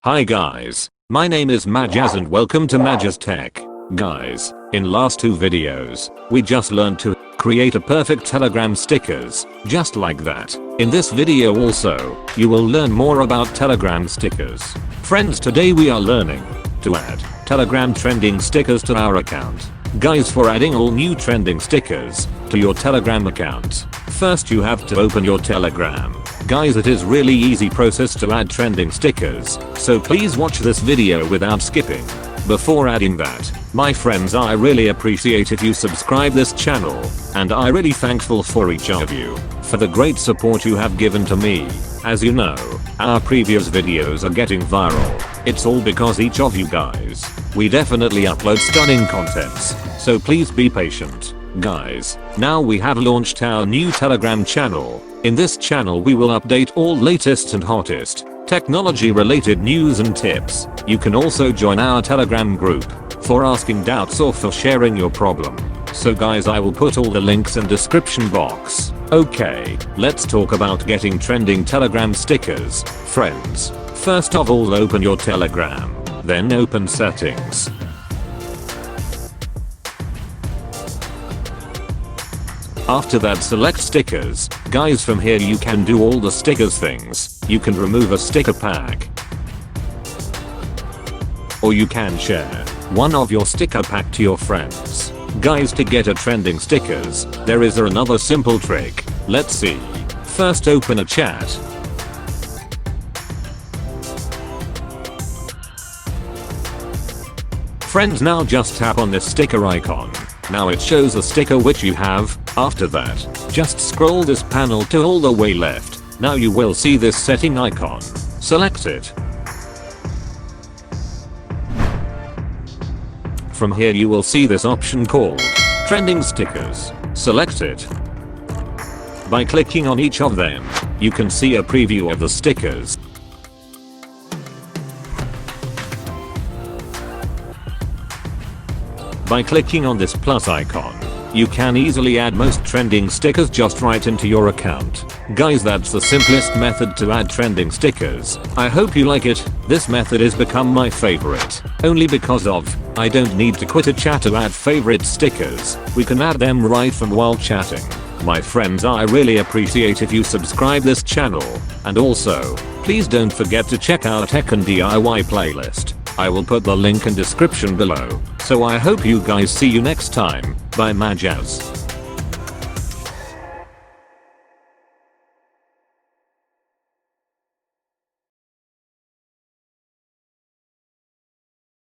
Hi guys, my name is Majaz and welcome to Majaz Tech. Guys, in last two videos, we just learned to create a perfect Telegram stickers, just like that. In this video also, you will learn more about Telegram stickers. Friends, today we are learning to add Telegram trending stickers to our account. Guys, for adding all new trending stickers to your Telegram account, first you have to open your Telegram. Guys, it is really easy process to add trending stickers, so please watch this video without skipping. Before adding that, my friends, I really appreciate if you subscribe this channel, and I really thankful for each of you for the great support you have given to me. As you know, our previous videos are getting viral. It's all because each of you guys. We definitely upload stunning contents, so please be patient. Guys, now we have launched our new Telegram channel. In this channel we will update all latest and hottest technology related news and tips. You can also join our Telegram group for asking doubts or for sharing your problem. So guys, I will put all the links in description box. Okay, let's talk about getting trending Telegram stickers. Friends, first of all open your Telegram, then open settings. After that, select stickers. Guys, from here you can do all the stickers things. You can remove a sticker pack, or you can share one of your sticker pack to your friends. Guys, to get a trending stickers, there is another simple trick. Let's see. First open a chat. Friends, now just tap on this sticker icon. Now it shows the sticker which you have. After that, just scroll this panel to all the way left. Now you will see this setting icon. Select it. From here you will see this option called Trending Stickers. Select it. By clicking on each of them, you can see a preview of the stickers. By clicking on this plus icon, you can easily add most trending stickers just right into your account. Guys, that's the simplest method to add trending stickers. I hope you like it. This method has become my favorite, only because I don't need to quit a chat to add favorite stickers. We can add them right from while chatting. My friends, I really appreciate if you subscribe this channel, and also, please don't forget to check our tech and DIY playlist. I will put the link in description below. So I hope you guys see you next time. Bye Majaz.